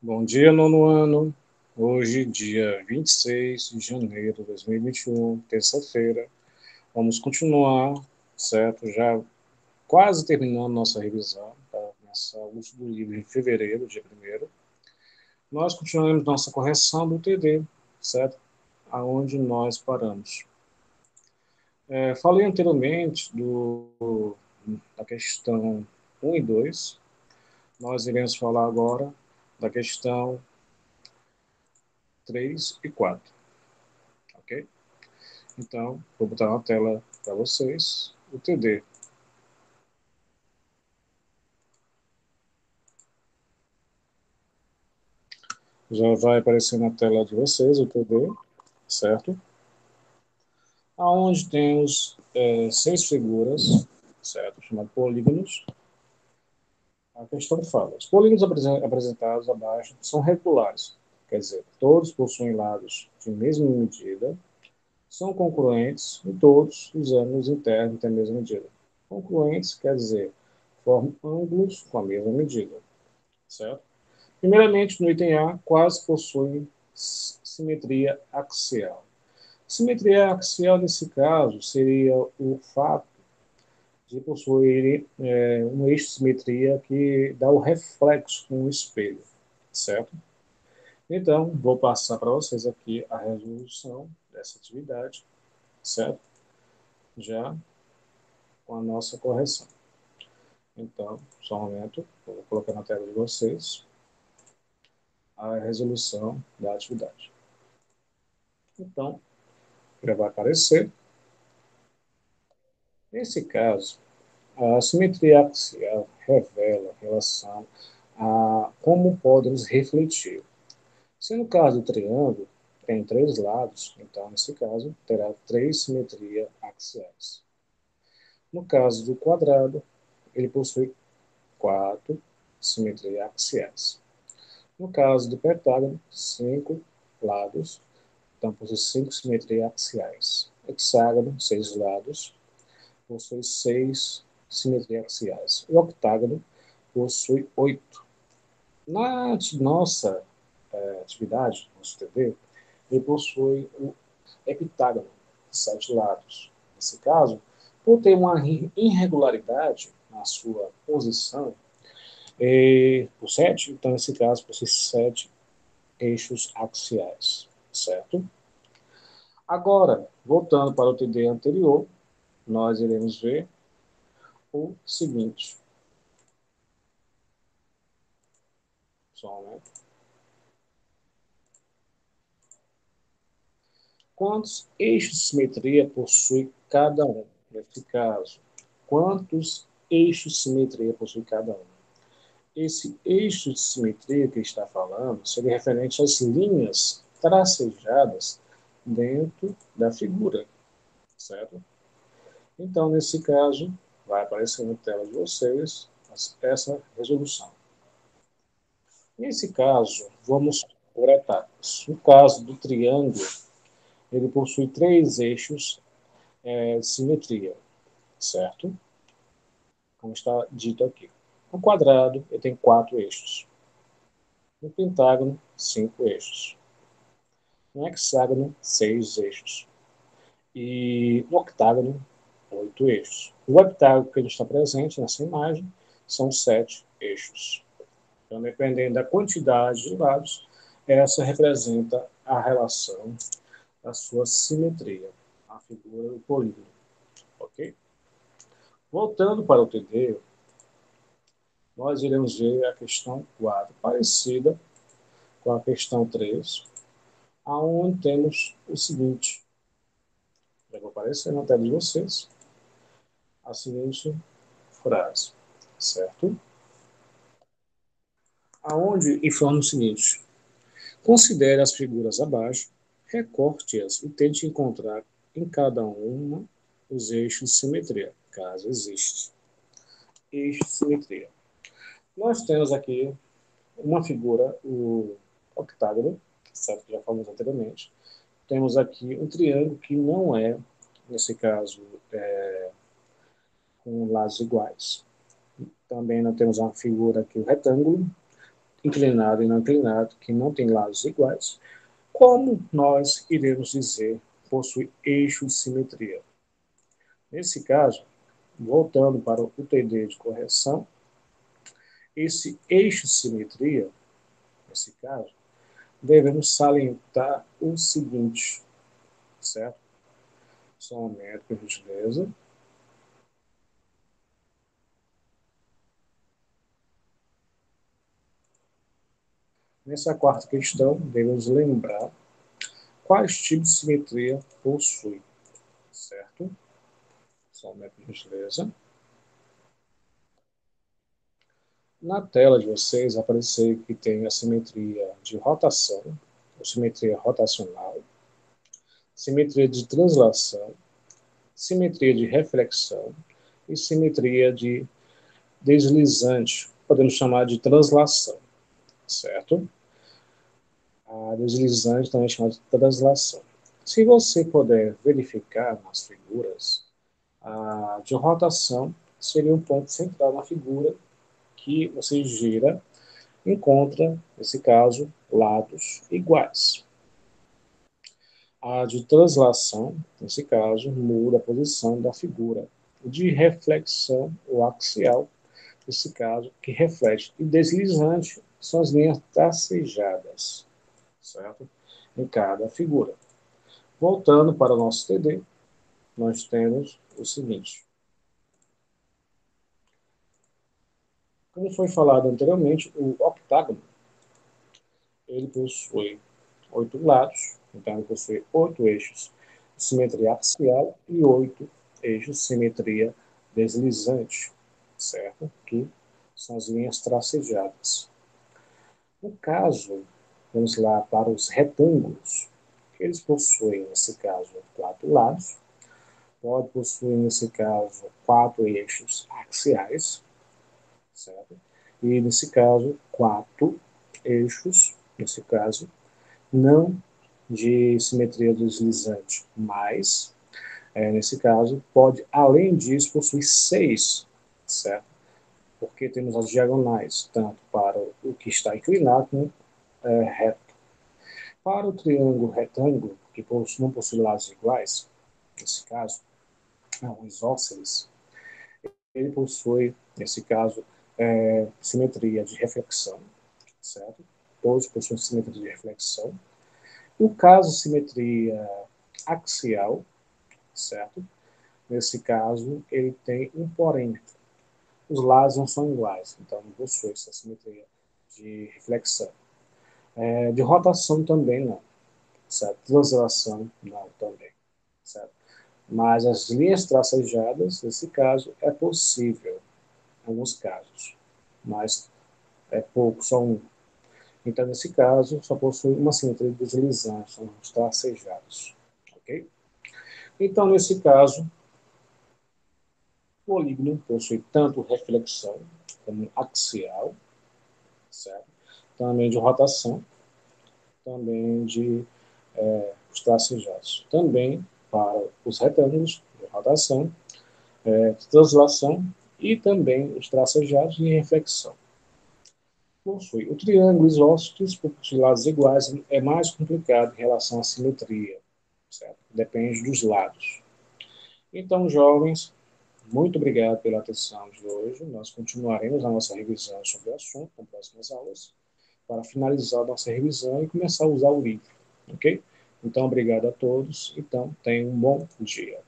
Bom dia, nono ano. Hoje, dia 26 de janeiro de 2021, terça-feira. Vamos continuar, certo? Já quase terminando nossa revisão, tá? Nessa uso do livro em fevereiro, dia 1º. Nós continuamos nossa correção do TD, certo? Aonde nós paramos. Falei anteriormente da questão 1 e 2. Nós iremos falar agora da questão 3 e 4, ok? Então, vou botar na tela para vocês o TD. Já vai aparecer na tela de vocês o TD, certo? Aonde temos 6 figuras, certo? Chamado polígonos. A questão fala: os polígonos apresentados abaixo são regulares, quer dizer, todos possuem lados de mesma medida, são congruentes e todos os ângulos internos têm a mesma medida. Congruentes quer dizer, formam ângulos com a mesma medida, certo? Primeiramente, no item A, quais possuem simetria axial. Simetria axial, nesse caso, seria o fato de possuir um eixo de simetria que dá o reflexo com o espelho, certo? Então, vou passar para vocês aqui a resolução dessa atividade, certo? Já com a nossa correção. Então, só um momento, vou colocar na tela de vocês a resolução da atividade. Então, já vai aparecer. Nesse caso, a simetria axial revela relação a como podemos refletir. Se no caso do triângulo tem 3 lados, então nesse caso terá 3 simetrias axiais. No caso do quadrado, ele possui 4 simetrias axiais. No caso do pentágono, 5 lados, então possui 5 simetrias axiais. Hexágono, 6 lados, possui 6 simetrias axiais. O octágono possui 8. Na nossa atividade, nosso TV, ele possui o heptágono, 7 lados. Nesse caso, por ter uma irregularidade na sua posição, por 7, então nesse caso possui 7 eixos axiais, certo? Agora, voltando para o TD anterior, nós iremos ver o seguinte. Só um momento. Quantos eixos de simetria possui cada um? Nesse caso, quantos eixos de simetria possui cada um? Esse eixo de simetria que está falando seria referente às linhas tracejadas dentro da figura, certo? Então, nesse caso, vai aparecer na tela de vocês essa resolução. Nesse caso, vamos por etapas. No caso do triângulo, ele possui 3 eixos de simetria, certo? Como está dito aqui. No quadrado, ele tem 4 eixos. No pentágono, 5 eixos. No hexágono, 6 eixos. E no octágono, 8 eixos. O heptágono que está presente nessa imagem são 7 eixos. Então, dependendo da quantidade de lados, essa representa a relação da sua simetria, a figura do polígono. Ok? Voltando para o TD, nós iremos ver a questão 4, parecida com a questão 3, aonde temos o seguinte. Já vai aparecer na tela de vocês a seguinte frase, certo? Aonde informa o seguinte: considere as figuras abaixo, recorte-as e tente encontrar em cada uma os eixos de simetria, caso exista. Eixo de simetria. Nós temos aqui uma figura, o octágono, certo? Que já falamos anteriormente. Temos aqui um triângulo que não é, nesse caso, com lados iguais. Também nós temos uma figura aqui, um retângulo, inclinado e não inclinado, que não tem lados iguais, como nós iremos dizer possui eixo de simetria? Nesse caso, voltando para o TD de correção, esse eixo de simetria, nesse caso, devemos salientar o seguinte, certo? Só um momento, por gentileza. Nessa quarta questão, devemos lembrar quais tipos de simetria possui, certo? Só um momento, por gentileza. Na tela de vocês apareceu que tem a simetria de rotação, ou simetria rotacional, simetria de translação, simetria de reflexão e simetria de deslizante, podemos chamar de translação, certo? A deslizante também é chamada de translação. Se você puder verificar nas figuras, a de rotação seria um ponto central na figura que você gira, encontra, nesse caso, lados iguais. A de translação, nesse caso, muda a posição da figura. De reflexão ou axial, nesse caso, que reflete. E deslizante são as linhas tracejadas, certo? Em cada figura. Voltando para o nosso TD, nós temos o seguinte. Como foi falado anteriormente, o octágono ele possui 8 lados, então ele possui 8 eixos de simetria axial e 8 eixos de simetria deslizante, certo? Que são as linhas tracejadas. No caso, vamos lá para os retângulos. Eles possuem, nesse caso, 4 lados, pode possuir, nesse caso, 4 eixos axiais, certo? E, nesse caso, 4 eixos, nesse caso, não de simetria deslizante, mas, nesse caso, pode, além disso, possuir 6, certo? Porque temos as diagonais, tanto para o que está inclinado como reto. Para o triângulo retângulo, que não possui lados iguais, nesse caso, não, isósceles, ele possui, nesse caso, simetria de reflexão, certo? Todos possuem simetria de reflexão. No caso, simetria axial, certo? Nesse caso, ele tem um porém. Os lados não são iguais, então não possui essa simetria de reflexão. De rotação também não, certo? Translação não também, certo? Mas as linhas tracejadas, nesse caso, é possível, em alguns casos, mas é pouco, só um. Então, nesse caso, só possui uma simetria deslizante, são os tracejados, ok? Então, nesse caso, o polígono possui tanto reflexão como axial, certo? Também de rotação, também de os tracejados. Também para os retângulos de rotação, de translação e também os tracejados de reflexão. Possui o triângulo isósceles, por lados iguais, é mais complicado em relação à simetria, certo? Depende dos lados. Então, jovens, muito obrigado pela atenção de hoje. Nós continuaremos a nossa revisão sobre o assunto nas próximas aulas, para finalizar a nossa revisão e começar a usar o livro, ok? Então, obrigado a todos. Então, tenham um bom dia.